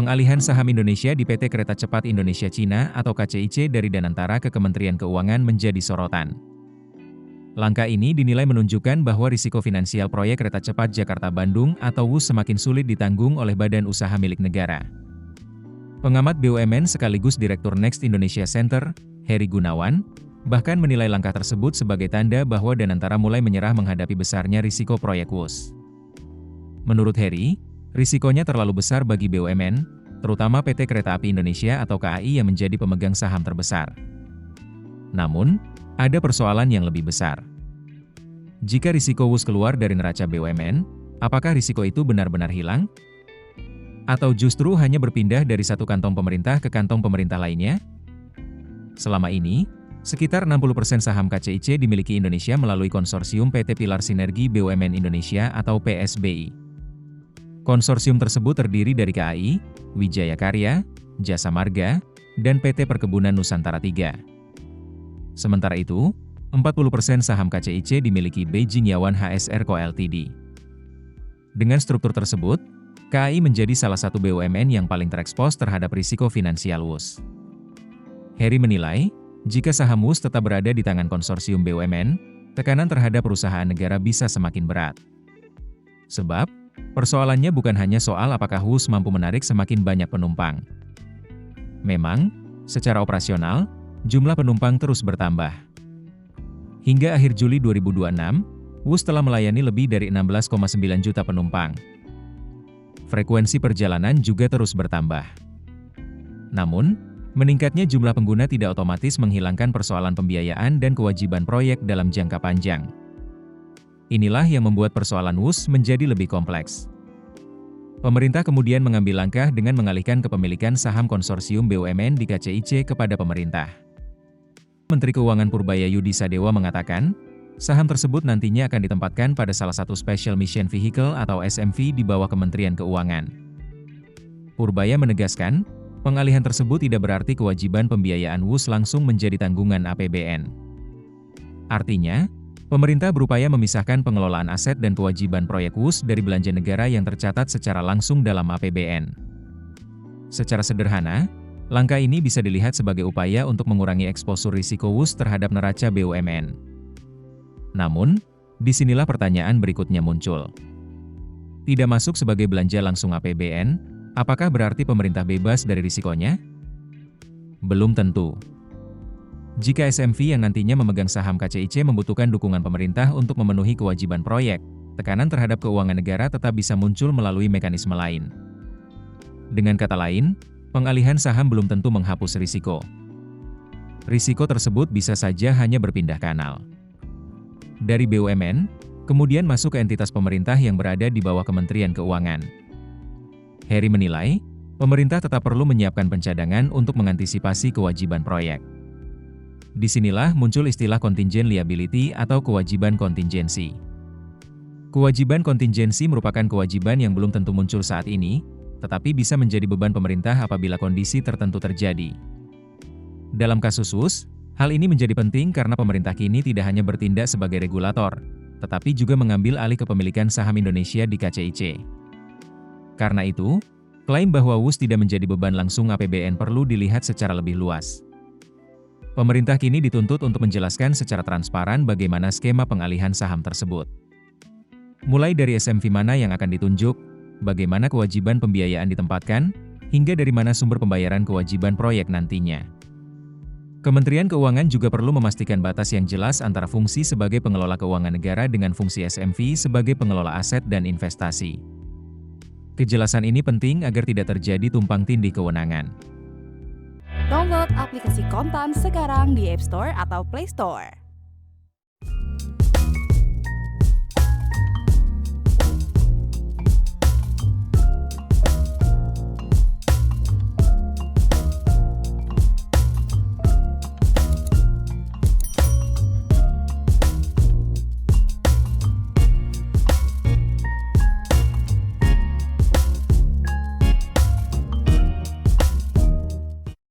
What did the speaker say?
Pengalihan saham Indonesia di PT Kereta Cepat Indonesia Cina atau KCIC dari Danantara ke Kementerian Keuangan menjadi sorotan. Langkah ini dinilai menunjukkan bahwa risiko finansial proyek kereta cepat Jakarta-Bandung atau WUS semakin sulit ditanggung oleh badan usaha milik negara. Pengamat BUMN sekaligus Direktur Next Indonesia Center, Heri Gunawan, bahkan menilai langkah tersebut sebagai tanda bahwa Danantara mulai menyerah menghadapi besarnya risiko proyek WUS. Menurut Heri, risikonya terlalu besar bagi BUMN, terutama PT Kereta Api Indonesia atau KAI yang menjadi pemegang saham terbesar. Namun, ada persoalan yang lebih besar. Jika risiko WUS keluar dari neraca BUMN, apakah risiko itu benar-benar hilang? Atau justru hanya berpindah dari satu kantong pemerintah ke kantong pemerintah lainnya? Selama ini, sekitar 60% saham KCIC dimiliki Indonesia melalui konsorsium PT Pilar Sinergi BUMN Indonesia atau PSBI. Konsorsium tersebut terdiri dari KAI, Wijaya Karya, Jasa Marga, dan PT Perkebunan Nusantara III. Sementara itu, 40% saham KCIC dimiliki Beijing Yawan HSR Co Ltd. Dengan struktur tersebut, KAI menjadi salah satu BUMN yang paling terekspos terhadap risiko finansial WUS. Heri menilai, jika saham WUS tetap berada di tangan konsorsium BUMN, tekanan terhadap perusahaan negara bisa semakin berat. Sebab, persoalannya bukan hanya soal apakah WUS mampu menarik semakin banyak penumpang. Memang, secara operasional, jumlah penumpang terus bertambah. Hingga akhir Juli 2026, WUS telah melayani lebih dari 16,9 juta penumpang. Frekuensi perjalanan juga terus bertambah. Namun, meningkatnya jumlah pengguna tidak otomatis menghilangkan persoalan pembiayaan dan kewajiban proyek dalam jangka panjang. Inilah yang membuat persoalan WUS menjadi lebih kompleks. Pemerintah kemudian mengambil langkah dengan mengalihkan kepemilikan saham konsorsium BUMN di KCIC kepada pemerintah. Menteri Keuangan Purbaya Yudi Sadewa mengatakan, saham tersebut nantinya akan ditempatkan pada salah satu Special Mission Vehicle atau SMV di bawah Kementerian Keuangan. Purbaya menegaskan, pengalihan tersebut tidak berarti kewajiban pembiayaan WUS langsung menjadi tanggungan APBN. Artinya, pemerintah berupaya memisahkan pengelolaan aset dan kewajiban proyek WUS dari belanja negara yang tercatat secara langsung dalam APBN. Secara sederhana, langkah ini bisa dilihat sebagai upaya untuk mengurangi eksposur risiko WUS terhadap neraca BUMN. Namun, disinilah pertanyaan berikutnya muncul. Tidak masuk sebagai belanja langsung APBN, apakah berarti pemerintah bebas dari risikonya? Belum tentu. Jika SMV yang nantinya memegang saham KCIC membutuhkan dukungan pemerintah untuk memenuhi kewajiban proyek, tekanan terhadap keuangan negara tetap bisa muncul melalui mekanisme lain. Dengan kata lain, pengalihan saham belum tentu menghapus risiko. Risiko tersebut bisa saja hanya berpindah kanal. Dari BUMN, kemudian masuk ke entitas pemerintah yang berada di bawah Kementerian Keuangan. Heri menilai, pemerintah tetap perlu menyiapkan pencadangan untuk mengantisipasi kewajiban proyek. Disinilah muncul istilah contingent liability atau kewajiban kontingensi. Kewajiban kontingensi merupakan kewajiban yang belum tentu muncul saat ini, tetapi bisa menjadi beban pemerintah apabila kondisi tertentu terjadi. Dalam kasus WUS, hal ini menjadi penting karena pemerintah kini tidak hanya bertindak sebagai regulator, tetapi juga mengambil alih kepemilikan saham Indonesia di KCIC. Karena itu, klaim bahwa WUS tidak menjadi beban langsung APBN perlu dilihat secara lebih luas. Pemerintah kini dituntut untuk menjelaskan secara transparan bagaimana skema pengalihan saham tersebut. Mulai dari SMV mana yang akan ditunjuk, bagaimana kewajiban pembiayaan ditempatkan, hingga dari mana sumber pembayaran kewajiban proyek nantinya. Kementerian Keuangan juga perlu memastikan batas yang jelas antara fungsi sebagai pengelola keuangan negara dengan fungsi SMV sebagai pengelola aset dan investasi. Kejelasan ini penting agar tidak terjadi tumpang tindih kewenangan. Download aplikasi Kontan sekarang di App Store atau Play Store.